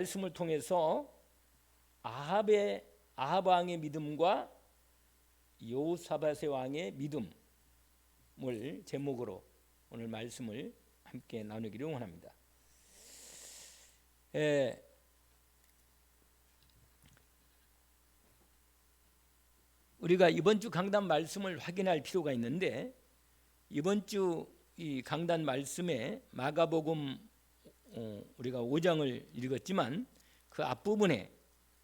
말씀을 통해서 아합 왕의 믿음과 여호사밧의 왕의 믿음을 제목으로 오늘 말씀을 함께 나누기를 원합니다. 우리가 이번 주 강단 말씀을 확인할 필요가 있는데, 이번 주 이 강단 말씀에 마가복음 우리가 5장을 읽었지만 그 앞부분에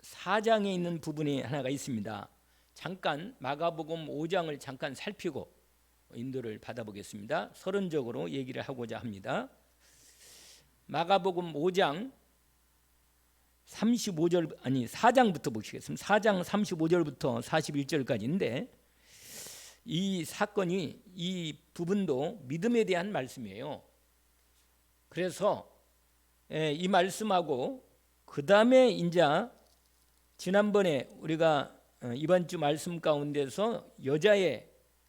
4장에 있는 부분이 하나가 있습니다. 잠깐 마가복음 5장을 잠깐 살피고 인도를 받아보겠습니다. 서론적으로 얘기를 하고자 합니다. 마가복음 5장 4장부터 보시겠습니다. 4장 35절부터 41절까지인데, 이 사건이, 이 부분도 믿음에 대한 말씀이에요. 그래서 이 말씀하고 그 다음에 이제 지난번에 우리가 이번 주 말씀 가운데서 여자의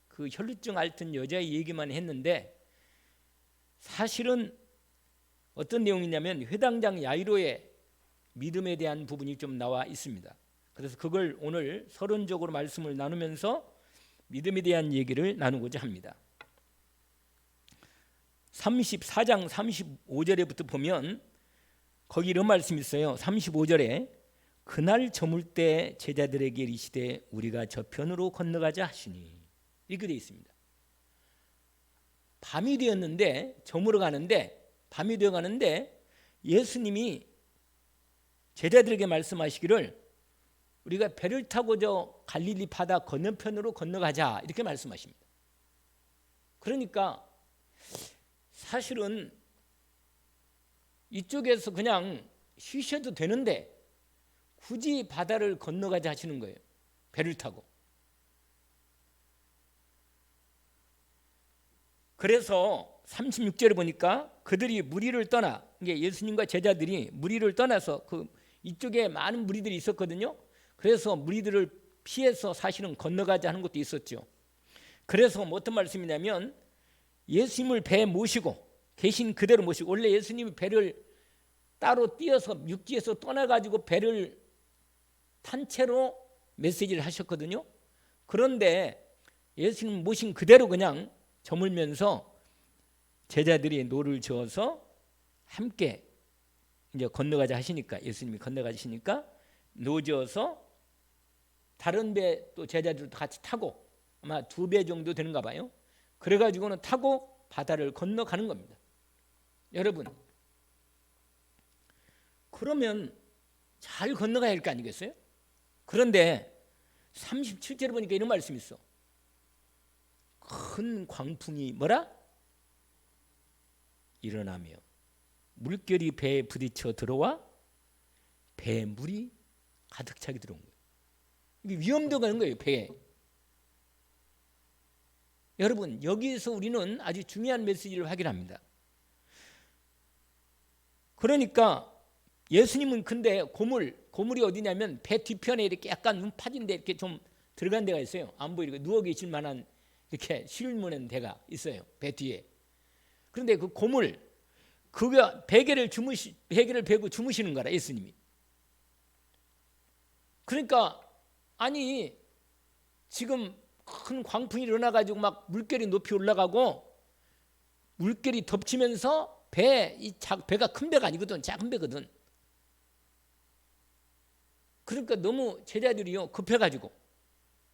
그 혈루증 앓던 여자의 얘기만 했는데, 사실은 어떤 내용이냐면 회당장 야이로의 믿음에 대한 부분이 좀 나와 있습니다. 그래서 그걸 오늘 서론적으로 말씀을 나누면서 믿음에 대한 얘기를 나누고자 합니다. 34장 35절에부터 보면 거기 이런 말씀이 있어요. 35절에 그날 저물 때 제자들에게 이르시되 우리가 저편으로 건너가자 하시니, 이렇게 되어 있습니다. 밤이 되었는데, 저물어 가는데, 밤이 되어 가는데 예수님이 제자들에게 말씀하시기를 우리가 배를 타고 저 갈릴리 바다 건너편으로 건너가자, 이렇게 말씀하십니다. 그러니까 사실은 이쪽에서 그냥 쉬셔도 되는데 굳이 바다를 건너가자 하시는 거예요. 배를 타고. 그래서 36절에 보니까 그들이 무리를 떠나, 이게 예수님과 제자들이 무리를 떠나서 그 이쪽에 많은 무리들이 있었거든요. 그래서 무리들을 피해서 사실은 건너가자 하는 것도 있었죠. 그래서 어떤 말씀이냐면 예수님을 배에 모시고 계신 그대로 모시고, 원래 예수님이 배를 따로 띄어서 육지에서 떠나가지고 배를 탄 채로 메시지를 하셨거든요. 그런데 예수님 모신 그대로 그냥 저물면서 제자들이 노를 저어서 함께 이제 건너가자 하시니까, 예수님이 건너가시니까 노 저어서 다른 배 또 제자들도 같이 타고, 아마 2배 정도 되는가 봐요. 그래가지고는 타고 바다를 건너가는 겁니다. 여러분, 그러면 잘 건너가야 할 거 아니겠어요? 그런데 37절에 보니까 이런 말씀이 있어. 큰 광풍이 뭐라? 일어나며 물결이 배에 부딪혀 들어와 배에 물이 가득 차게 들어온 거예요. 이게 위험도 가는 거예요, 배에. 여러분, 여기에서 우리는 아주 중요한 메시지를 확인합니다. 그러니까 예수님은 근데 고물이 어디냐면 배 뒤편에 이렇게 약간 눈 파진데 이렇게 좀 들어간 데가 있어요. 안 보이고 누워 계실 만한 이렇게 실문한 데가 있어요, 배 뒤에. 그런데 그 고물, 그가 베개를 베고 주무시는 거라, 예수님이. 그러니까 아니 지금 큰 광풍이 일어나가지고 막 물결이 높이 올라가고 물결이 덮치면서 배가 큰 배가 아니거든, 작은 배거든. 그러니까 너무 제자들이요 급해가지고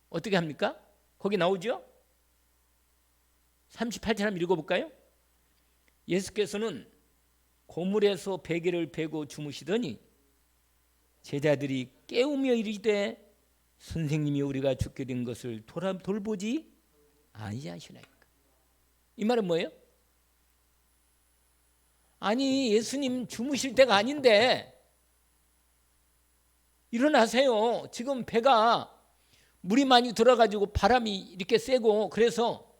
어떻게 합니까? 거기 나오죠? 38절 한번 읽어볼까요? 예수께서는 고물에서 베개를 베고 주무시더니 제자들이 깨우며 이르되 선생님이 우리가 죽게 된 것을 돌보지 아니하시나이까. 이 말은 뭐예요? 아니 예수님 주무실 때가 아닌데 일어나세요. 지금 배가 물이 많이 들어가지고 바람이 이렇게 세고, 그래서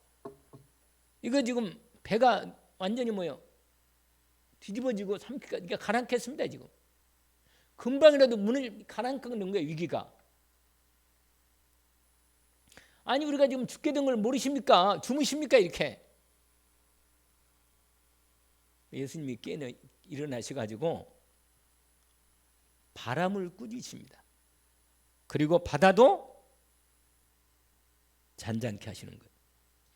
이거 지금 배가 완전히 뭐예요? 뒤집어지고 그러니까 가라앉겠습니다. 지금 금방이라도 문을 가라앉는 거예요, 위기가. 아니 우리가 지금 죽게 된 걸 모르십니까? 주무십니까? 이렇게. 예수님이 일어나셔가지고 바람을 꾸짖습니다. 그리고 바다도 잔잔케 하시는 거예요.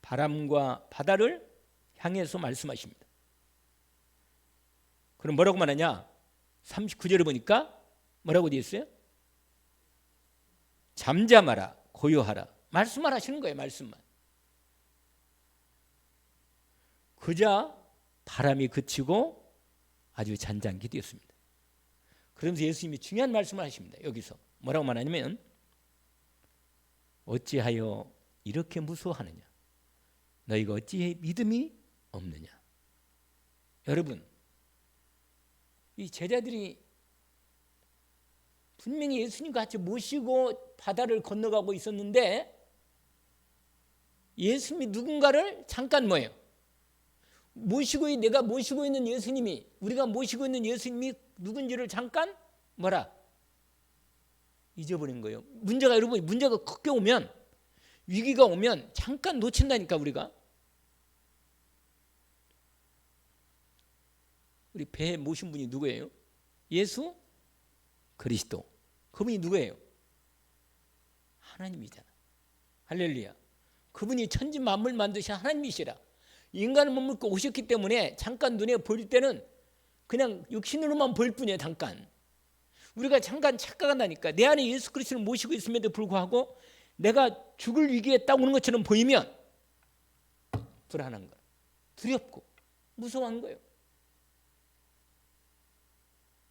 바람과 바다를 향해서 말씀하십니다. 그럼 뭐라고 말하냐? 39절에 보니까 뭐라고 되어 있어요? 잠잠하라, 고요하라. 말씀만 하시는 거예요. 말씀만. 그자 바람이 그치고 아주 잔잔케 되었습니다. 그러면서 예수님이 중요한 말씀을 하십니다. 여기서 뭐라고 말하냐면 어찌하여 이렇게 무서워하느냐? 너희가 어찌해 믿음이 없느냐? 여러분, 이 제자들이 분명히 예수님과 같이 모시고 바다를 건너가고 있었는데 예수님이 누군가를 잠깐 뭐예요? 내가 모시고 있는 예수님이, 우리가 모시고 있는 예수님이 누군지를 잠깐 뭐라? 잊어버린 거예요. 여러분, 문제가 크게 오면, 위기가 오면 잠깐 놓친다니까. 우리가 우리 배에 모신 분이 누구예요? 예수 그리스도. 그분이 누구예요? 하나님이잖아. 할렐루야. 그분이 천지 만물 만드신 하나님이시라. 인간을 머물고 오셨기 때문에 잠깐 눈에 보일 때는 그냥 육신으로만 보일 뿐이에요. 잠깐. 우리가 잠깐 착각한다니까. 내 안에 예수 그리스도를 모시고 있음에도 불구하고 내가 죽을 위기에 딱 오는 것처럼 보이면 불안한 거야. 두렵고 무서워한 거예요.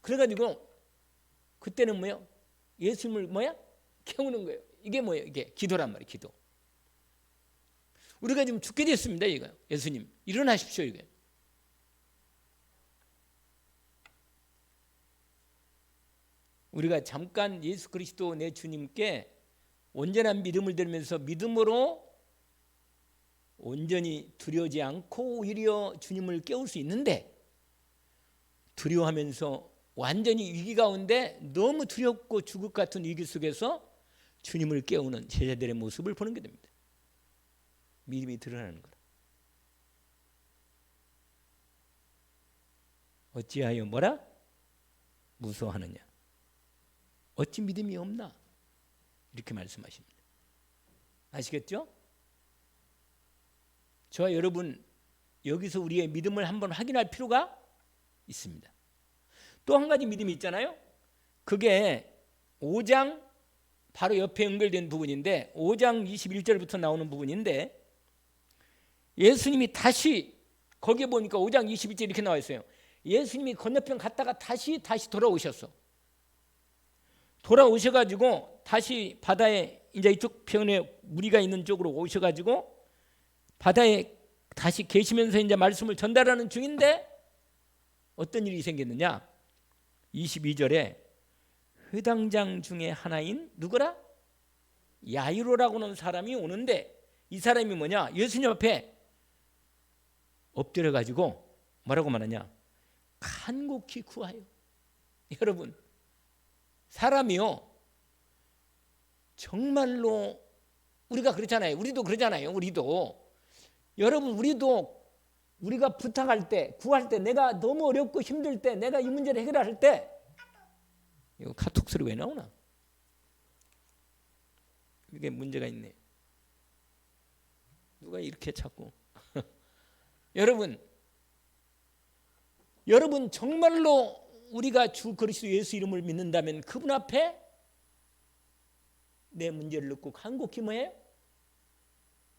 그래가지고 그때는 뭐예요? 예수님을 깨우는 거예요. 이게 뭐예요? 이게 기도란 말이에요. 기도. 우리가 지금 죽게 됐습니다. 이거 예수님 일어나십시오. 이게 우리가 잠깐 예수 그리스도 내 주님께 온전한 믿음을 드리면서 믿음으로 온전히 두려워하지 않고 오히려 주님을 깨울 수 있는데, 두려워하면서 완전히 위기 가운데 너무 두렵고 죽을 것 같은 위기 속에서 주님을 깨우는 제자들의 모습을 보는 게 됩니다. 믿음이 드러나는 거라. 어찌하여 뭐라? 무서워하느냐? 어찌 믿음이 없나? 이렇게 말씀하십니다. 아시겠죠? 저와 여러분 여기서 우리의 믿음을 한번 확인할 필요가 있습니다. 또 한 가지 믿음이 있잖아요. 그게 5장 바로 옆에 연결된 부분인데 5장 21절부터 나오는 부분인데, 예수님이 다시 거기에 보니까 5장 21절 이렇게 나와 있어요. 예수님이 건너편 갔다가 다시 돌아오셨어. 돌아오셔가지고 다시 바다에 이제 이쪽 편에 무리가 있는 쪽으로 오셔가지고 바다에 다시 계시면서 이제 말씀을 전달하는 중인데 어떤 일이 생겼느냐? 22절에 회당장 중에 하나인 누구라? 야이로라고 하는 사람이 오는데, 이 사람이 뭐냐? 예수님 앞에 엎드려가지고 뭐라고 말하냐? 간곡히 구하여. 여러분, 사람이요 정말로 우리가 그렇잖아요. 우리도 그러잖아요. 여러분, 우리가 부탁할 때, 구할 때, 내가 너무 어렵고 힘들 때, 내가 이 문제를 해결할 때, 이거 카톡 소리 왜 나오나? 이게 문제가 있네. 누가 이렇게 자꾸 여러분 정말로 우리가 주 그리스도 예수 이름을 믿는다면 그분 앞에 내 문제를 놓고 간곡히 뭐해요?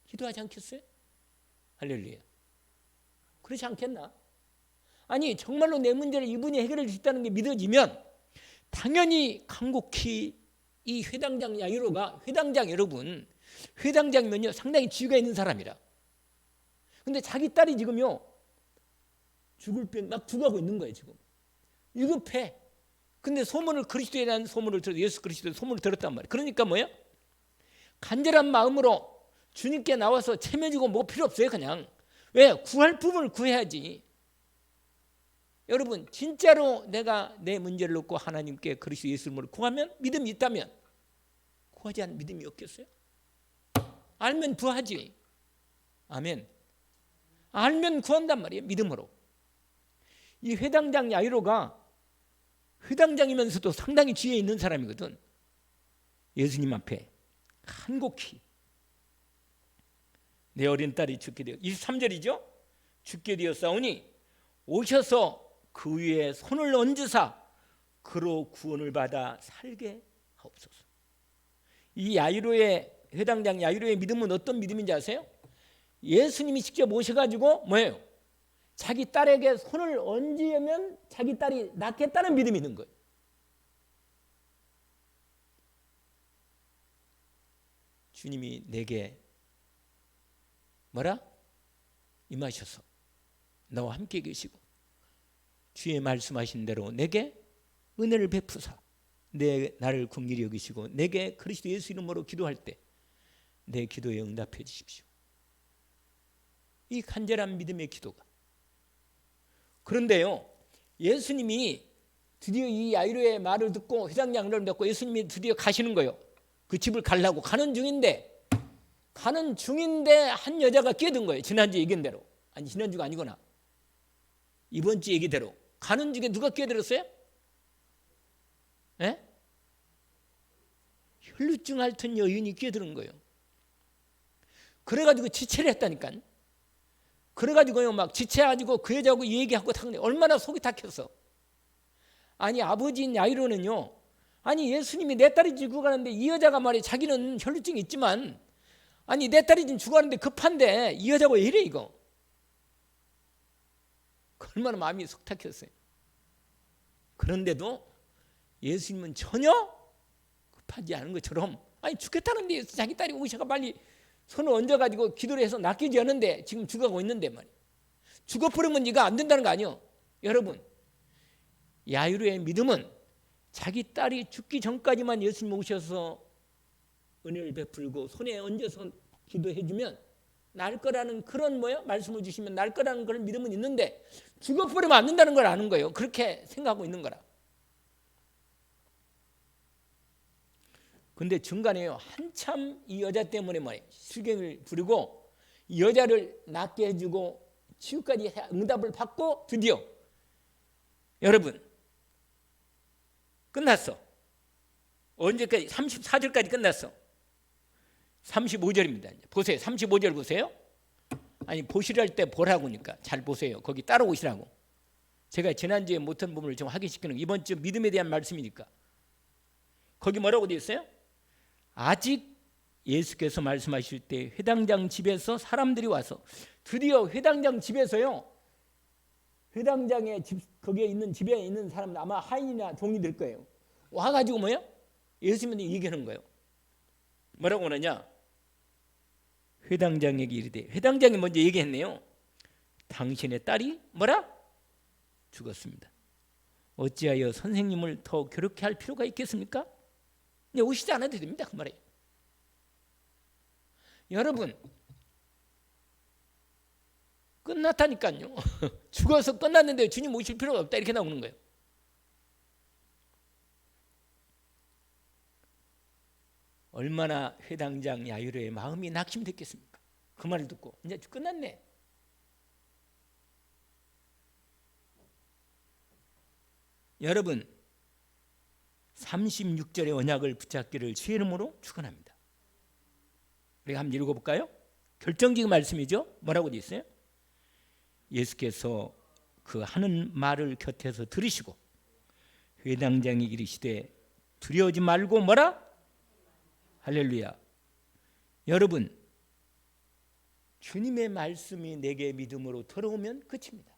기도하지 않겠어요? 할렐루야. 그렇지 않겠나? 아니 정말로 내 문제를 이분이 해결해 주셨다는 게 믿어지면 당연히 간곡히 이 회당장 야이로가, 회당장 여러분, 회당장면요 상당히 지위가 있는 사람이라. 근데 자기 딸이 지금요 죽을 병 막 죽어가고 있는 거예요. 지금 위급해. 근데 그리스도에 대한 소문을 들었, 예수 그리스도의 소문을 들었단 말이에요. 그러니까 뭐예요? 간절한 마음으로 주님께 나와서 체면지고 뭐 필요 없어요. 그냥 왜? 구할 부분을 구해야지. 여러분 진짜로 내가 내 문제를 놓고 하나님께 그리스도 예수 이름으로 구하면, 믿음이 있다면 구하지 않은 믿음이 없겠어요? 알면 구하지. 아멘. 알면 구한단 말이에요. 믿음으로. 이 회당장 야이로가 회당장이면서도 상당히 지혜 있는 사람이거든. 예수님 앞에 간곡히 내 어린 딸이 죽게 되어 23절이죠. 죽게 되었사오니 오셔서 그 위에 손을 얹으사 그로 구원을 받아 살게 하옵소서. 이 야이로의 회당장 야이로의 믿음은 어떤 믿음인지 아세요? 예수님이 직접 오셔가지고 뭐예요? 자기 딸에게 손을 얹으면 자기 딸이 낫겠다는 믿음이 있는 거예요. 주님이 내게 뭐라? 임하셔서 나와 함께 계시고 주의 말씀하신 대로 내게 은혜를 베푸사 나를 긍휼히 여기시고 내게 그리스도 예수 이름으로 기도할 때 내 기도에 응답해 주십시오. 이 간절한 믿음의 기도가. 그런데요, 예수님이 드디어 이 야이로의 말을 듣고 회당장을 듣고 예수님이 드디어 가시는 거예요. 그 집을 가려고 가는 중인데 한 여자가 끼어든 거예요. 지난주 얘기한 대로. 아니 지난주가 아니구나. 이번 주 얘기대로. 가는 중에 누가 끼어들었어요? 예? 혈루증 앓던 여인이 끼어드는 거예요. 그래가지고 지체를 했다니까. 그래가지고요 막 지체해가지고 그 여자하고 얘기하고 얼마나 속이 탁했어. 아니 아버지인 야이로는요. 아니 예수님이 내 딸이 죽어가는데 이 여자가 말이야 자기는 혈루증이 있지만 아니 내 딸이 지금 죽어가는데 급한데 이 여자가 왜 이래 이거. 얼마나 마음이 속 탁했어요. 그런데도 예수님은 전혀 급하지 않은 것처럼 아니 죽겠다는데 자기 딸이 오셔가 빨리 손을 얹어가지고 기도를 해서 낚이지 않는데 지금 죽어가고 있는데 말이야. 죽어버리면 네가 안 된다는 거 아니에요. 여러분 야이로의 믿음은 자기 딸이 죽기 전까지만 예수님 오셔서 은혜를 베풀고 손에 얹어서 기도해주면 날 거라는 그런 말씀을 주시면 날 거라는 그런 믿음은 있는데 죽어버리면 안 된다는 걸 아는 거예요. 그렇게 생각하고 있는 거라. 근데 중간에요 한참 이 여자 때문에 실경을 부리고 이 여자를 낫게 해주고 치유까지 응답을 받고 드디어 여러분 끝났어. 언제까지? 34절까지 끝났어. 35절입니다. 보세요. 35절 보세요. 아니 보시랄 때 보라고니까 잘 보세요. 거기 따라오시라고. 제가 지난주에 못한 부분을 좀 확인시키는 이번 주 믿음에 대한 말씀이니까. 거기 뭐라고 되어 있어요? 아직 예수께서 말씀하실 때 회당장 집에서 사람들이 와서 드디어 회당장 집에서요. 회당장의 집 거기에 있는 집에 있는 사람은 아마 하인이나 종이 될 거예요. 와가지고 예수님이 얘기하는 거예요. 뭐라고 하느냐? 회당장에게 이르되 회당장이 먼저 얘기했네요. 당신의 딸이 죽었습니다. 어찌하여 선생님을 더 괴롭게 할 필요가 있겠습니까? 오시지 않아도 됩니다. 그 말이에요. 여러분 끝났다니까요. 죽어서 끝났는데 주님 오실 필요가 없다 이렇게 나오는 거예요. 얼마나 회당장 야이로의 마음이 낙심됐겠습니까? 그 말을 듣고 이제 끝났네. 여러분 36절의 언약을 붙잡기를 주의 이름으로 축원합니다. 우리가 한번 읽어볼까요? 결정적인 말씀이죠. 뭐라고 되어 있어요? 예수께서 그 하는 말을 곁에서 들으시고 회당장이 이르시되 두려워하지 말고 할렐루야. 여러분 주님의 말씀이 내게 믿음으로 들어오면 끝입니다.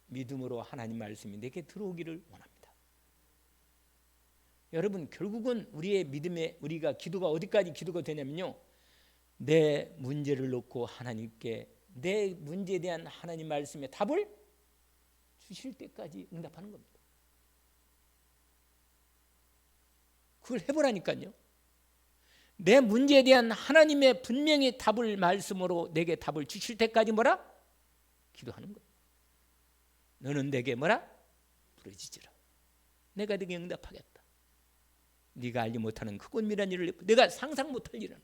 믿음으로 하나님 말씀이 내게 들어오기를 원합니다. 여러분 결국은 우리의 믿음에 우리가 기도가 어디까지 기도가 되냐면요. 내 문제를 놓고 하나님께 내 문제에 대한 하나님 말씀의 답을 주실 때까지 응답하는 겁니다. 그걸 해보라니까요. 내 문제에 대한 하나님의 분명히 답을 말씀으로 내게 답을 주실 때까지 기도하는 거예요. 너는 내게 부르짖으라. 내가 네게 응답하겠다. 네가 알지 못하는 크고 미란 일을 내가 상상 못할 일은.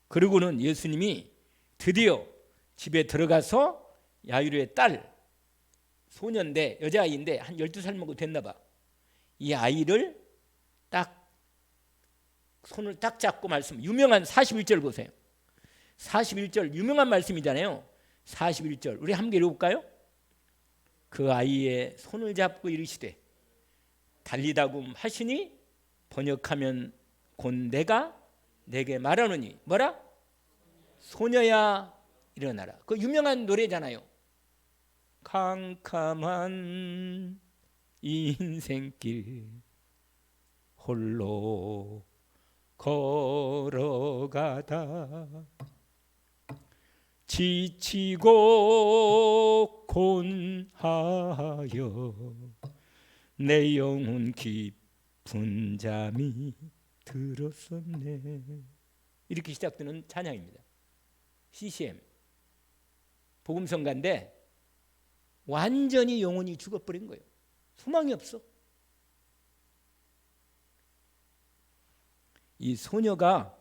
그리고는 예수님이 드디어 집에 들어가서 야이로의 딸 소년인데 여자아이인데 한 12살 먹고 됐나 봐. 이 아이를 딱 손을 딱 잡고 말씀, 유명한 41절 보세요. 41절 유명한 말씀이잖아요. 41절 우리 함께 읽어볼까요? 그 아이의 손을 잡고 이르시되 달리다굼 하시니 번역하면 곧 내가 내게 말하노니 뭐라? 소녀야 일어나라. 그 유명한 노래잖아요. 캄캄한 인생길 홀로 걸어가다 지치고 곤하여 내 영혼 깊은 잠이 들었었네. 이렇게 시작되는 찬양입니다. CCM 복음성가인데 완전히 영혼이 죽어버린 거예요. 소망이 없어. 이 소녀가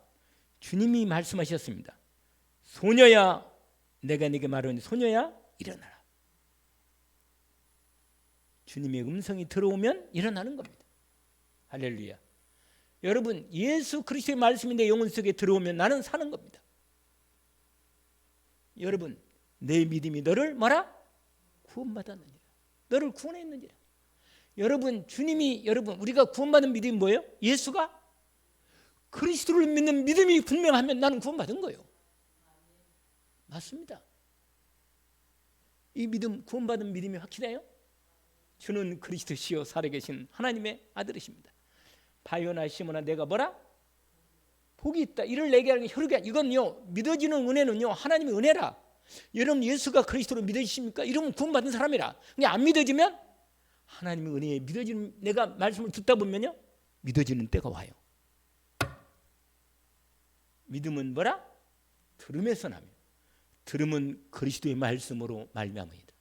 주님이 말씀하셨습니다. 소녀야 내가 네게 말하니 소녀야 일어나라. 주님의 음성이 들어오면 일어나는 겁니다. 할렐루야. 여러분 예수 그리스도의 말씀이 내 영혼 속에 들어오면 나는 사는 겁니다. 여러분 내 믿음이 너를 뭐라? 구원받았느니라. 너를 구원했느니라. 여러분 주님이 여러분 우리가 구원받은 믿음이 뭐예요? 예수가 그리스도를 믿는 믿음이 분명하면 나는 구원받은 거예요. 맞습니다. 이 믿음 구원받은 믿음이 확실해요? 주는 그리스도시요 살아계신 하나님의 아들이십니다. 바요나 시모나 내가 뭐라? 복이 있다. 이를 내게 하는 게 혈육이 아니라 이건요 믿어지는 은혜는요 하나님의 은혜라. 여러분 예수가 그리스도를 믿으십니까? 이러면 구원받은 사람이라. 그냥 안 믿어지면 하나님의 은혜에 믿어지는 내가 말씀을 듣다 보면요 믿어지는 때가 와요. 믿음은 뭐라? 들음에서 나며 들음은 그리스도의 말씀으로 말미암으이다.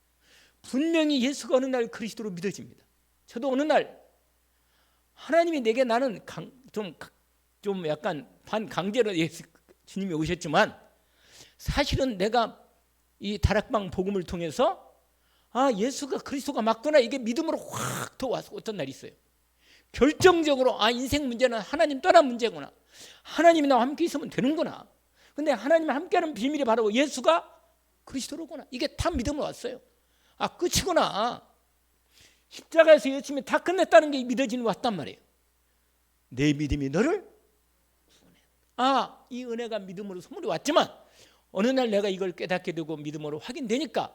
분명히 예수가 어느 날 그리스도로 믿어집니다. 저도 어느 날 하나님이 내게 나는 좀 약간 반강제로 예수 주님이 오셨지만 사실은 내가 이 다락방 복음을 통해서 예수가 그리스도가 맞구나 이게 믿음으로 확 더 와서 어떤 날이 있어요. 결정적으로 인생 문제는 하나님 떠난 문제구나. 하나님이 나와 함께 있으면 되는구나. 근데 하나님과 함께하는 비밀이 바로 예수가 그리스도로구나. 이게 다 믿음으로 왔어요. 끝이구나. 십자가에서 예수님이 다 끝냈다는 게 믿어지는 왔단 말이에요. 내 믿음이 너를 구원해. 이 은혜가 믿음으로 선물이 왔지만 어느 날 내가 이걸 깨닫게 되고 믿음으로 확인되니까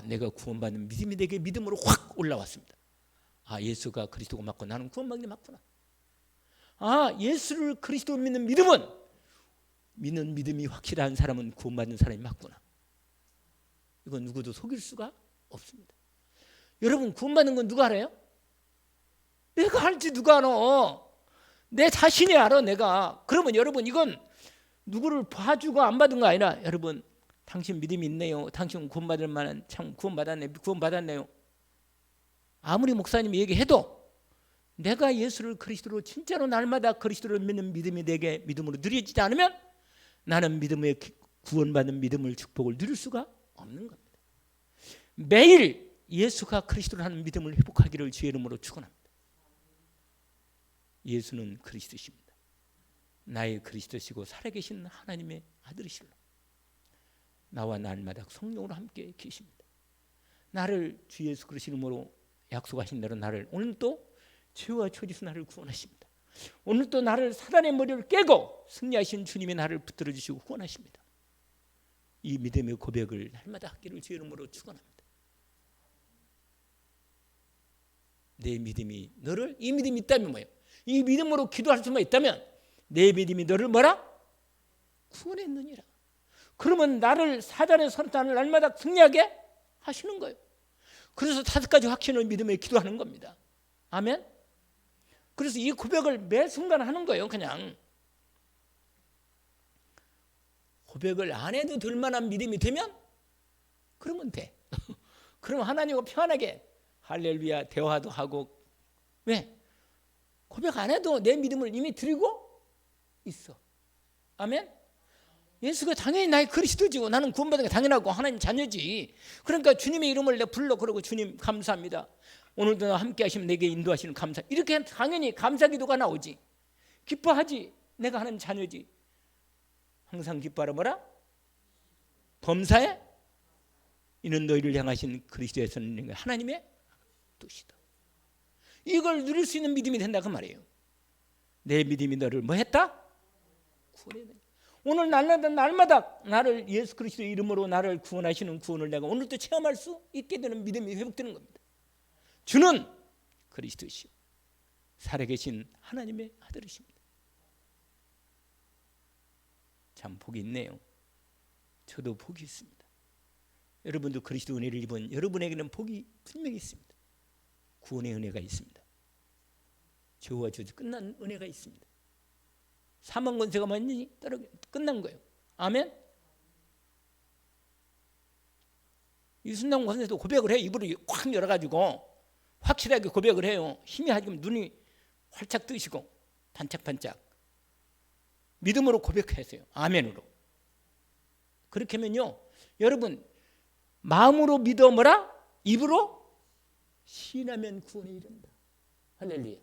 내가 구원받는 믿음이 내게 믿음으로 확 올라왔습니다. 예수가 그리스도가 맞고 나는 구원받는 게 맞구나. 예수를 그리스도로 믿는 믿음은 믿는 믿음이 확실한 사람은 구원받는 사람이 맞구나. 이건 누구도 속일 수가 없습니다. 여러분 구원받는 건 누가 알아요? 내가 알지 누가 알아. 내 자신이 알아 내가. 그러면 여러분 이건 누구를 봐주고 안 받은 거 아니라 여러분 당신 믿음이 있네요. 당신 구원받을 만한 참 구원받았네요. 아무리 목사님이 얘기해도 내가 예수를 그리스도로 진짜로 날마다 그리스도를 믿는 믿음이 내게 믿음으로 누려지지 않으면 나는 믿음의 구원받는 믿음을 축복을 누릴 수가 없는 겁니다. 매일 예수가 그리스도를 하는 믿음을 회복하기를 주의 이름으로 축원합니다. 예수는 그리스도십니다. 나의 그리스도시고 살아계신 하나님의 아들이시로 나와 날마다 성령으로 함께 계십니다. 나를 주 예수 그리스도 이름으로 약속하신 대로 나를 오늘 또 죄와 초지에서 나를 구원하십니다. 오늘 또 나를 사단의 머리를 깨고 승리하신 주님이 나를 붙들어 주시고 구원하십니다. 이 믿음의 고백을 날마다 하기를 주의 이름으로 축원합니다. 내 믿음이 너를 이 믿음이 있다면 뭐예요? 이 믿음으로 기도할 수만 있다면 내 믿음이 너를 뭐라? 구원했느니라. 그러면 나를 사단의 선탄을 날마다 승리하게 하시는 거예요. 그래서 5가지 확신을 믿음에 기도하는 겁니다. 아멘. 그래서 이 고백을 매 순간 하는 거예요. 그냥 고백을 안 해도 될 만한 믿음이 되면 그러면 돼. 그러면 하나님과 편하게 할렐루야 대화도 하고. 왜? 고백 안 해도 내 믿음을 이미 드리고 있어. 아멘. 예수가 당연히 나의 그리스도지고 나는 구원받은 게 당연하고 하나님 자녀지. 그러니까 주님의 이름을 내가 불러 그러고 주님 감사합니다. 오늘도 함께 하시면 내게 인도하시는 감사. 이렇게 당연히 감사기도가 나오지. 기뻐하지. 내가 하나님 자녀지. 항상 기뻐하라 뭐라? 범사에 이는 너희를 향하신 그리스도의 선인 하나님의 뜻이다. 이걸 누릴 수 있는 믿음이 된다 그 말이에요. 내 믿음이 너를 뭐 했다? 구원했느냐. 오늘 날마다 나를 예수 그리스도의 이름으로 나를 구원하시는 구원을 내가 오늘도 체험할 수 있게 되는 믿음이 회복되는 겁니다. 주는 그리스도시요 살아계신 하나님의 아들이십니다. 참 복이 있네요. 저도 복이 있습니다. 여러분도 그리스도 은혜를 입은 여러분에게는 복이 분명히 있습니다. 구원의 은혜가 있습니다. 저와 저도 끝난 은혜가 있습니다. 사망 권세가 완전히 끝난 거예요. 아멘. 이순남 권세도 고백을 해요. 입으로 확 열어가지고 확실하게 고백을 해요. 힘이 하지만 눈이 활짝 뜨시고 반짝반짝 믿음으로 고백하세요. 아멘으로. 그렇게 하면요 여러분 마음으로 믿어 뭐라? 입으로 신하면 구원에 이른다. 할렐루야.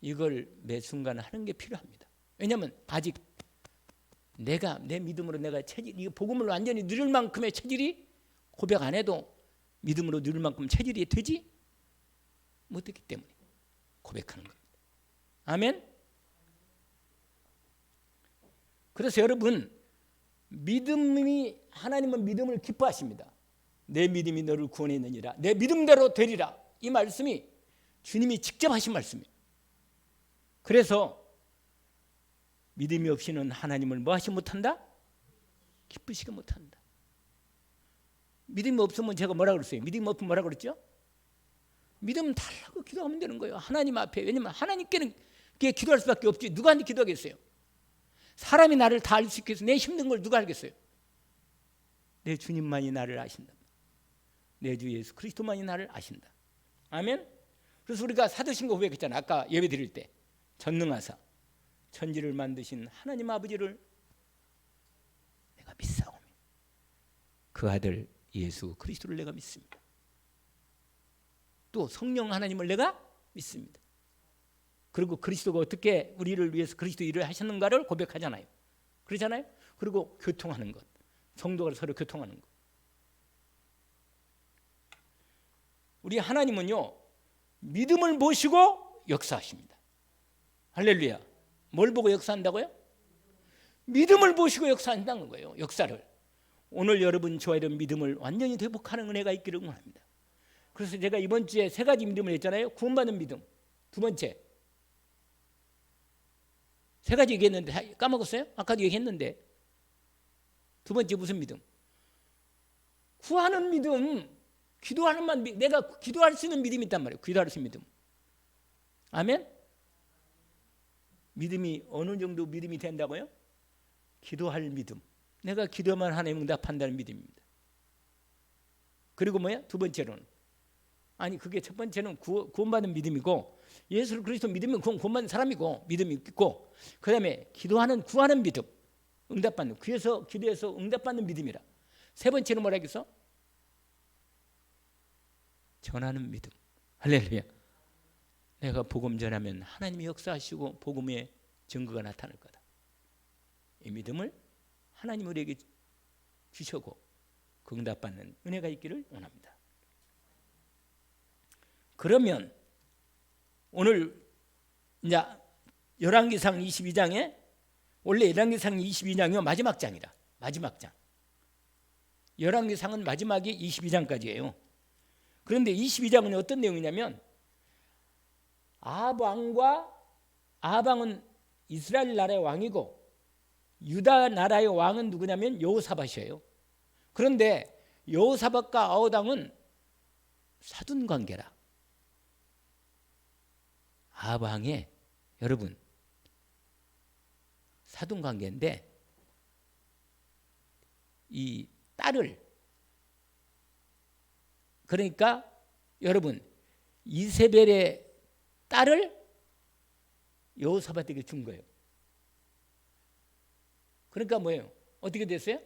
이걸 매 순간 하는 게 필요합니다. 왜냐하면 아직 내가 내 믿음으로 내가 체질, 이 복음을 완전히 누릴 만큼의 체질이 고백 안 해도 믿음으로 누릴 만큼 체질이 되지 못했기 때문에 고백하는 겁니다. 아멘. 그래서 여러분 믿음이 하나님은 믿음을 기뻐하십니다. 내 믿음이 너를 구원했느니라. 내 믿음대로 되리라. 이 말씀이 주님이 직접 하신 말씀이에요. 그래서 믿음이 없이는 하나님을 뭐 하시 못한다? 기쁘시게 못한다. 믿음이 없으면 제가 뭐라 그랬어요? 믿음이 없으면 뭐라 그랬죠? 믿음 달라고 기도하면 되는 거예요. 하나님 앞에. 왜냐하면 하나님께는 기도할 수밖에 없지. 누구한테 기도하겠어요? 사람이 나를 다 알 수 있겠어요? 내 힘든 걸 누가 알겠어요? 내 주님만이 나를 아신다. 내 주 예수 그리스도만이 나를 아신다. 아멘. 그래서 우리가 사도신경 고백했잖아요. 아까 예배 드릴 때 전능하사 천지를 만드신 하나님 아버지를 내가 믿사오며 그 아들 예수 그리스도를 내가 믿습니다. 또 성령 하나님을 내가 믿습니다. 그리고 그리스도가 어떻게 우리를 위해서 그리스도 일을 하셨는가를 고백하잖아요. 그러잖아요. 그리고 교통하는 것, 성도가 서로 교통하는 것. 우리 하나님은요 믿음을 모시고 역사하십니다. 할렐루야. 뭘 보고 역사한다고요? 믿음을 보시고 역사한다는 거예요. 역사를. 오늘 여러분 저와 이런 믿음을 완전히 회복하는 은혜가 있기를 원합니다. 그래서 제가 이번 주에 세 가지 믿음을 했잖아요. 구원받는 믿음. 두 번째. 세 가지 얘기했는데 까먹었어요? 아까도 얘기했는데. 두 번째 무슨 믿음? 구하는 믿음. 기도하는 만 내가 기도할 수 있는 믿음이 있단 말이에요. 기도할 수 있는 믿음. 아멘? 믿음이 어느 정도 믿음이 된다고요? 기도할 믿음. 내가 기도만 하나님 응답한다는 믿음입니다. 그리고 뭐야? 두 번째로는 아니 그게 첫 번째는 구원받는 믿음이고 예수 그리스도 믿으면 그건 구원받는 사람이고 믿음이 있고 그 다음에 기도하는 구하는 믿음 응답받는 귀에서 기도해서 응답받는 믿음이라. 세 번째는 뭐라 했어? 전하는 믿음. 할렐루야. 내가 복음 전하면 하나님이 역사하시고 복음의 증거가 나타날 거다. 이 믿음을 하나님 우리에게 주시고 그 응답받는 은혜가 있기를 원합니다. 그러면 오늘 이제 열왕기상 22장에 원래 열왕기상 22장이요 마지막 장이라. 마지막 장. 열왕기상은 마지막이 22장까지예요. 그런데 22장은 어떤 내용이냐면 아방은 이스라엘 나라의 왕이고 유다 나라의 왕은 누구냐면 여호사밧이에요. 그런데 여호사밧과 아호당은 사돈 관계라. 아방의 여러분 사돈 관계인데 이 딸을 그러니까 여러분 이세벨의 딸을 여호사밧에게 준 거예요. 그러니까 뭐예요? 어떻게 됐어요?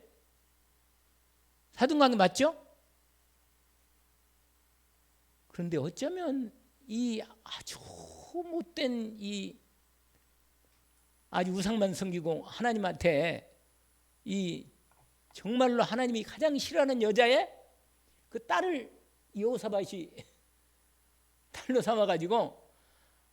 사돈관계 맞죠? 그런데 어쩌면 이 아주 못된 이 아주 우상만 섬기고 하나님한테 이 정말로 하나님이 가장 싫어하는 여자의 그 딸을 여호사밧이 딸로 삼아가지고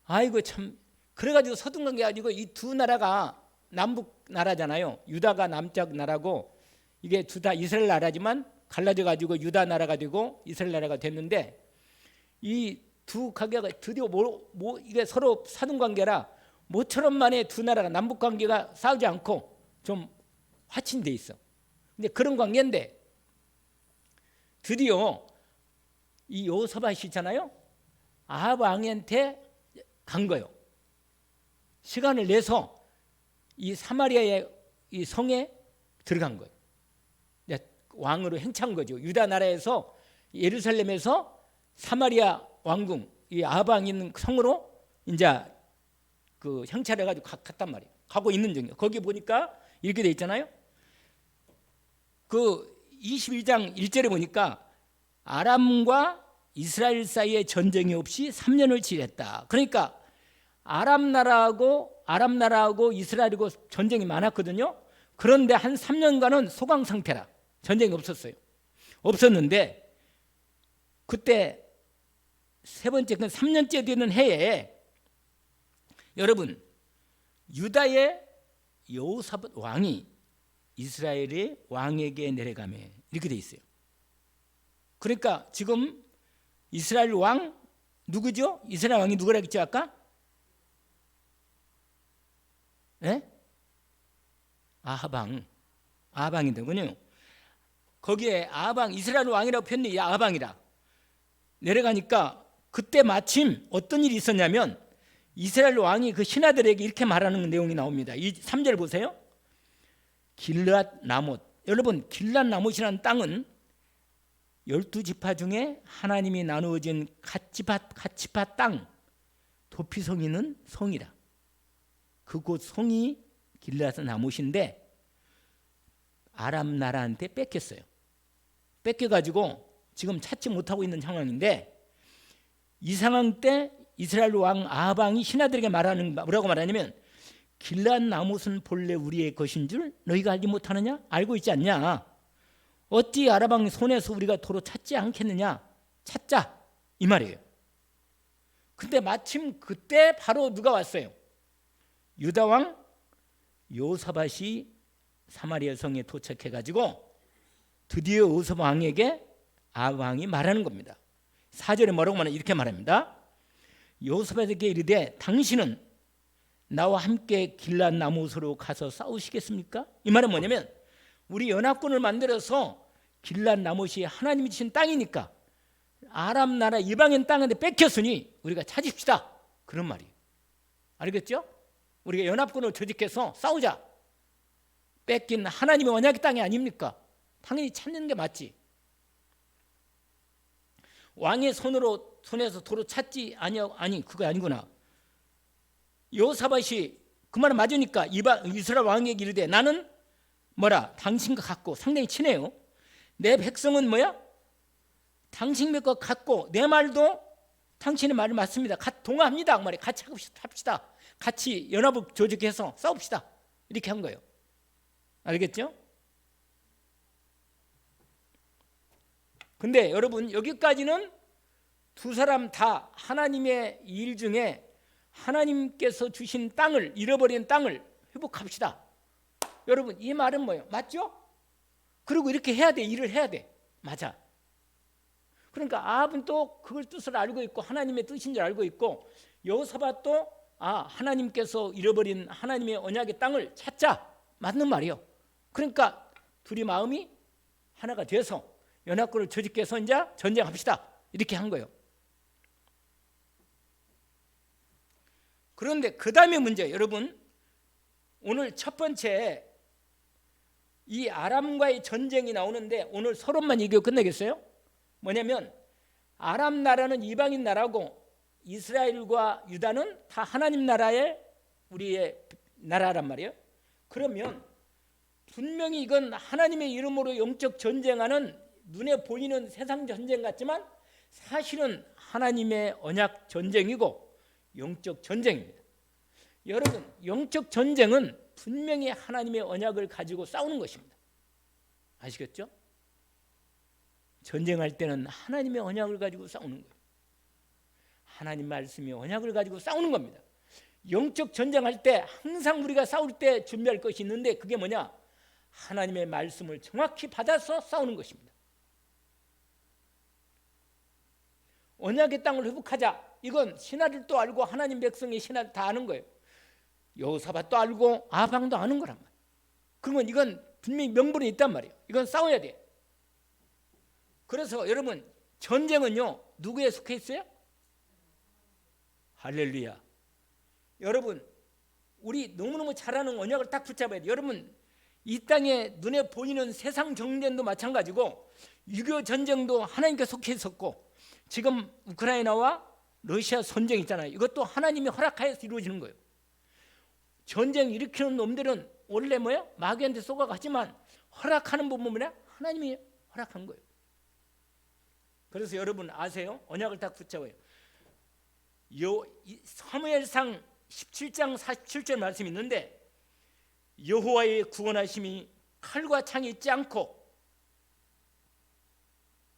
아이고 참 그래가지고 서둔관계 가지고 이 두 나라가 남북 나라잖아요. 유다가 남쪽 나라고 이게 둘 다 이스라엘 나라지만 갈라져 가지고 유다 나라가 되고 이스라엘 나라가 됐는데 이 두 가게가 드디어 이게 서로 사돈관계라 모처럼 만에 두 나라가 남북 관계가 싸우지 않고 좀 화친돼 있어. 근데 그런 관계인데 드디어 이 여호사밧이 있잖아요. 아합 왕한테 간 거예요. 시간을 내서 이 사마리아의 이 성에 들어간 거예요. 왕으로 행차한 거죠. 유다 나라에서 예루살렘에서 사마리아 왕궁 이 아합 왕이 있는 성으로 이제 그 행차를 해가지고 갔단 말이에요. 가고 있는 중이에요. 거기 보니까 이렇게 돼 있잖아요. 그 22장 1절에 보니까 아람과 이스라엘 사이에 전쟁이 없이 3년을 지냈다. 그러니까 아람 나라하고 이스라엘하고 전쟁이 많았거든요. 그런데 한 3년간은 소강 상태라 전쟁이 없었어요. 없었는데 그때 세 번째 그 3년째 되는 해에 여러분 유다의 여호사밧 왕이 이스라엘의 왕에게 내려가며 이렇게 돼 있어요. 그러니까 지금 이스라엘 왕 누구죠? 이스라엘 왕이 누구라고 했죠 아까? 네? 아합왕이 되군요. 거기에 아합왕 이스라엘 왕이라고 표현해 아합왕이라 내려가니까 그때 마침 어떤 일이 있었냐면 이스라엘 왕이 그 신하들에게 이렇게 말하는 내용이 나옵니다. 이 3절 보세요. 길앗 나못. 여러분 길앗 나못이라는 땅은 12지파 중에 하나님이 나누어진 갓지파 땅 도피성이 있는 성이라. 그곳 성이 길앗 나못인데 아람 나라한테 뺏겼어요. 뺏겨가지고 지금 찾지 못하고 있는 상황인데 이 상황 때 이스라엘 왕 아합 왕이 신하들에게 말하는 뭐라고 말하냐면 길앗 나못은 본래 우리의 것인 줄 너희가 알지 못하느냐? 알고 있지 않냐? 어찌 아람 왕 손에서 우리가 도로 찾지 않겠느냐? 찾자 이 말이에요. 근데 마침 그때 바로 누가 왔어요? 유다 왕 여호사밧이 사마리아 성에 도착해가지고 드디어 여호사밧 왕에게 아합 왕이 말하는 겁니다. 4절에 뭐라고 말하냐 이렇게 말합니다. 여호사밧에게 이르되 당신은 나와 함께 길앗 나못으로 가서 싸우시겠습니까? 이 말은 뭐냐면 우리 연합군을 만들어서 길앗 나못이 하나님이 주신 땅이니까 아람 나라 이방인 땅인데 뺏겼으니 우리가 찾읍시다. 그런 말이에요. 알겠죠? 우리가 연합군을 조직해서 싸우자. 뺏긴 하나님의 언약의 땅이 아닙니까? 당연히 찾는 게 맞지. 왕의 손에서 도로 찾지 아니 그거 아니구나. 여호사밧이 그 말은 맞으니까 이스라엘 왕에게 이르되 나는 뭐라 당신과 같고 상당히 친해요. 내 백성은 뭐야? 당신 것과 같고 내 말도 당신의 말이 맞습니다. 동의합니다. 그 말에 같이 합시다. 같이 연합을 조직해서 싸웁시다. 이렇게 한 거예요. 알겠죠? 근데 여러분 여기까지는 두 사람 다 하나님의 일 중에 하나님께서 주신 땅을 잃어버린 땅을 회복합시다. 여러분 이 말은 뭐예요? 맞죠? 그리고 이렇게 해야 돼. 일을 해야 돼. 맞아. 그러니까 아합은 또 그걸 뜻을 알고 있고 하나님의 뜻인 줄 알고 있고 여호사밧도 하나님께서 잃어버린 하나님의 언약의 땅을 찾자. 맞는 말이에요. 그러니까 둘이 마음이 하나가 돼서 연합군을 조직해서 이제 전쟁합시다. 이렇게 한 거예요. 그런데 그 다음에 문제 여러분 오늘 첫 번째 이 아람과의 전쟁이 나오는데 오늘 서론만 얘기하고 끝내겠어요? 뭐냐면 아람 나라는 이방인 나라고 이스라엘과 유다는 다 하나님 나라의 우리의 나라란 말이에요. 그러면 분명히 이건 하나님의 이름으로 영적 전쟁하는 눈에 보이는 세상 전쟁 같지만 사실은 하나님의 언약 전쟁이고 영적 전쟁입니다. 여러분, 영적 전쟁은 분명히 하나님의 언약을 가지고 싸우는 것입니다. 아시겠죠? 전쟁할 때는 하나님의 언약을 가지고 싸우는 거예요. 하나님 말씀이 언약을 가지고 싸우는 겁니다. 영적 전쟁할 때 항상 우리가 싸울 때 준비할 것이 있는데 그게 뭐냐? 하나님의 말씀을 정확히 받아서 싸우는 것입니다. 언약의 땅을 회복하자. 이건 신하들도 알고 하나님 백성의 신하들 다 아는 거예요. 여호사밧도 알고 아방도 아는 거란 말이에요. 그러면 이건 분명히 명분이 있단 말이에요. 이건 싸워야 돼. 그래서 여러분, 전쟁은요 누구에 속해 있어요? 할렐루야. 여러분, 우리 너무너무 잘 아는 언약을 딱 붙잡아야 돼요. 여러분, 이 땅에 눈에 보이는 세상 정전도 마찬가지고 6.25 전쟁도 하나님께 속해 있었고 지금 우크라이나와 러시아 전쟁 있잖아요. 이것도 하나님이 허락하여서 이루어지는 거예요. 전쟁 일으키는 놈들은 원래 뭐예요? 마귀한테 쏘가고 하지만 허락하는 부분은 뭐냐? 하나님이 허락한 거예요. 그래서 여러분 아세요? 언약을 딱 붙잡아요. 사무엘상 17장 47절 말씀이 있는데 여호와의 구원하심이 칼과 창이 있지 않고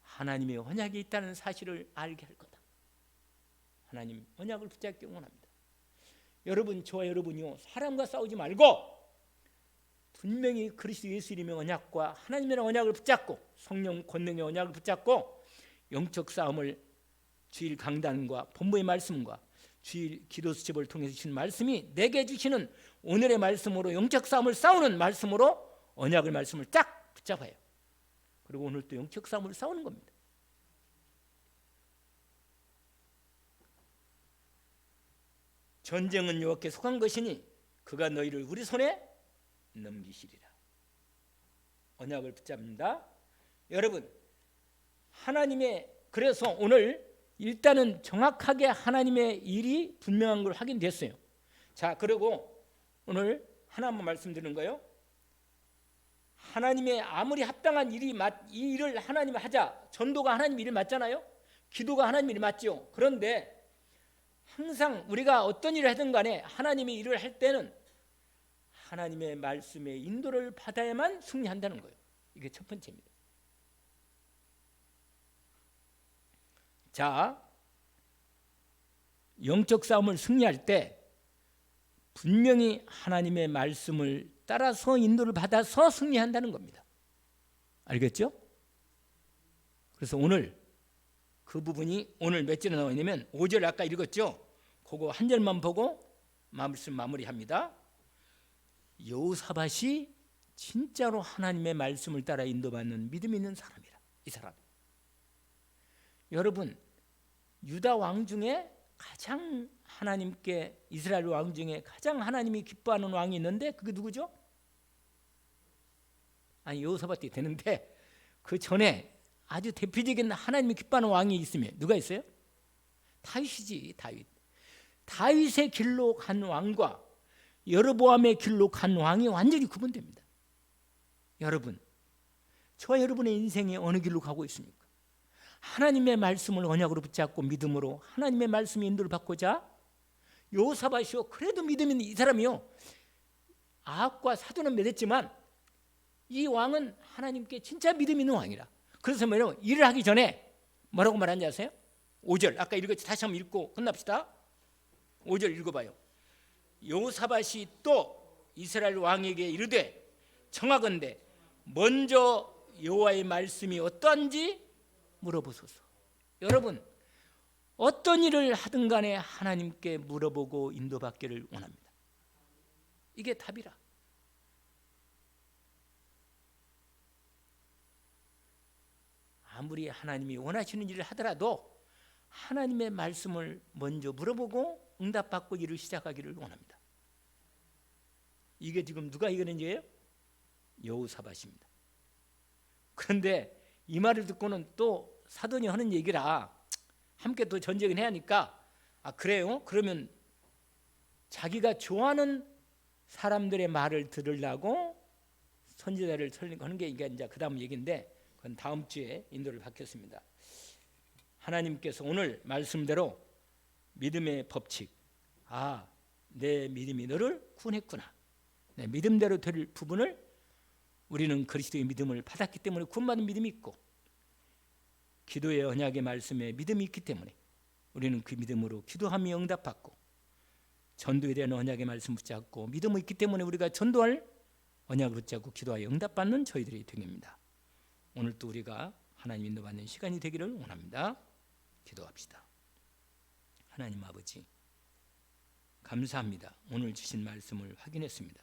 하나님의 언약이 있다는 사실을 알게 할 거다. 하나님 언약을 붙잡기 원합니다. 여러분, 저와 여러분이요 사람과 싸우지 말고 분명히 그리스도 예수 이름의 언약과 하나님의 언약을 붙잡고 성령 권능의 언약을 붙잡고 영적 싸움을 주일 강단과 본부의 말씀과 주일 기도 수첩을 통해서 주신 말씀이 내게 주시는 오늘의 말씀으로 영적 싸움을 싸우는 말씀으로 언약의 말씀을 딱 붙잡아요. 그리고 오늘 또 영적 싸움을 싸우는 겁니다. 전쟁은 여호와께 속한 것이니 그가 너희를 우리 손에 넘기시리라. 언약을 붙잡는다. 여러분, 하나님의, 그래서 오늘 일단은 정확하게 하나님의 일이 분명한 걸 확인됐어요. 자, 그리고 오늘 하나만 말씀드리는 거예요. 하나님의 아무리 합당한 일이 이 일을 하나님이 하자. 전도가 하나님 일을 맞잖아요. 기도가 하나님 일이 맞죠. 그런데 항상 우리가 어떤 일을 하든 간에 하나님이 일을 할 때는 하나님의 말씀의 인도를 받아야만 승리한다는 거예요. 이게 첫 번째입니다. 자, 영적 싸움을 승리할 때 분명히 하나님의 말씀을 따라서 인도를 받아서 승리한다는 겁니다. 알겠죠? 그래서 오늘 그 부분이 오늘 몇 절에 나와 있냐면 5절 아까 읽었죠? 그거 한 절만 보고 말씀 마무리합니다. 여호사밧이 진짜로 하나님의 말씀을 따라 인도받는 믿음 있는 사람이라. 이 사람. 여러분, 유다 왕 중에 가장 하나님께, 이스라엘 왕 중에 가장 하나님이 기뻐하는 왕이 있는데 그게 누구죠? 아니, 여호사밧이 되는데 그 전에 아주 대표적인 하나님이 기뻐하는 왕이 있으면 누가 있어요? 다윗이지. 다윗의 길로 간 왕과 여로보암의 길로 간 왕이 완전히 구분됩니다. 여러분, 저와 여러분의 인생이 어느 길로 가고 있습니까? 하나님의 말씀을 언약으로 붙잡고 믿음으로 하나님의 말씀의 인도를 받고자 여호사밧이요, 그래도 믿음 있는 이 사람이요, 아합과 사도는 맺었지만 이 왕은 하나님께 진짜 믿음 있는 왕이라. 그래서 뭐냐면 일을 하기 전에 뭐라고 말하는지 아세요? 5절 아까 읽었지. 다시 한번 읽고 끝납시다. 5절 읽어봐요. 여호사밧이 또 이스라엘 왕에게 이르되 청하건대 먼저 여호와의 말씀이 어떠한지 물어보소서. 여러분, 어떤 일을 하든 간에 하나님께 물어보고 인도받기를 원합니다. 이게 답이라. 아무리 하나님이 원하시는 일을 하더라도 하나님의 말씀을 먼저 물어보고 응답받고 일을 시작하기를 원합니다. 이게 지금 누가 이기는 일이에요? 여호사밧입니다. 그런데 이 말을 듣고는 또 사돈이 하는 얘기라 함께 또 전쟁을 해야 하니까 그래요? 그러면 자기가 좋아하는 사람들의 말을 들으려고 선지자를 설립하는 게 이제 그 다음 얘기인데 그건 다음 주에 인도를 받겠습니다. 하나님께서 오늘 말씀대로 믿음의 법칙, 내 믿음이 너를 구원했구나. 내 믿음대로 될 부분을 우리는 그리스도의 믿음을 받았기 때문에 구원받은 믿음이 있고, 기도의 언약의 말씀에 믿음이 있기 때문에 우리는 그 믿음으로 기도하며 응답받고, 전도에 대한 언약의 말씀 붙잡고 믿음이 있기 때문에 우리가 전도할 언약을 붙잡고 기도하여 응답받는 저희들이 되겠습니다. 오늘 또 우리가 하나님 인도받는 시간이 되기를 원합니다. 기도합시다. 하나님 아버지, 감사합니다. 오늘 주신 말씀을 확인했습니다.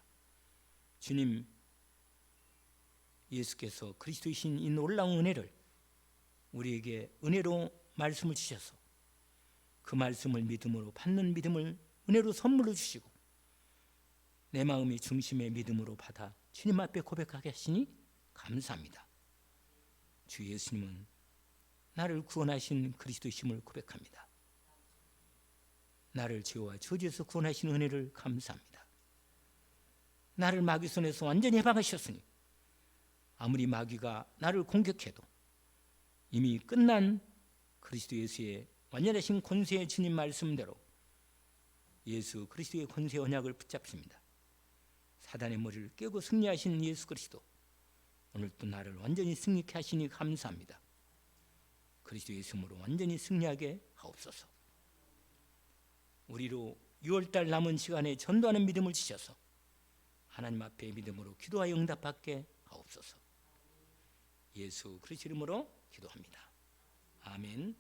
주님, 예수께서 그리스도이신 이 놀라운 은혜를 우리에게 은혜로 말씀을 주셔서 그 말씀을 믿음으로 받는 믿음을 은혜로 선물로 주시고, 내 마음이 중심의 믿음으로 받아 주님 앞에 고백하게 하시니 감사합니다. 주 예수님은 나를 구원하신 그리스도이심을 고백합니다. 나를 죄와 저주에서 구원하신 은혜를 감사합니다. 나를 마귀 손에서 완전히 해방하셨으니 아무리 마귀가 나를 공격해도 이미 끝난 그리스도 예수의 완전하신 권세의 주님 말씀대로 예수 그리스도의 권세 언약을 붙잡습니다. 사단의 머리를 깨고 승리하신 예수 그리스도, 오늘 또 나를 완전히 승리케 하시니 감사합니다. 그리스도 예수님으로 완전히 승리하게 하옵소서. 우리로 6월달 남은 시간에 전도하는 믿음을 주셔서 하나님 앞에 믿음으로 기도하여 응답받게 하옵소서. 예수 그리스도 이름으로 기도합니다. 아멘.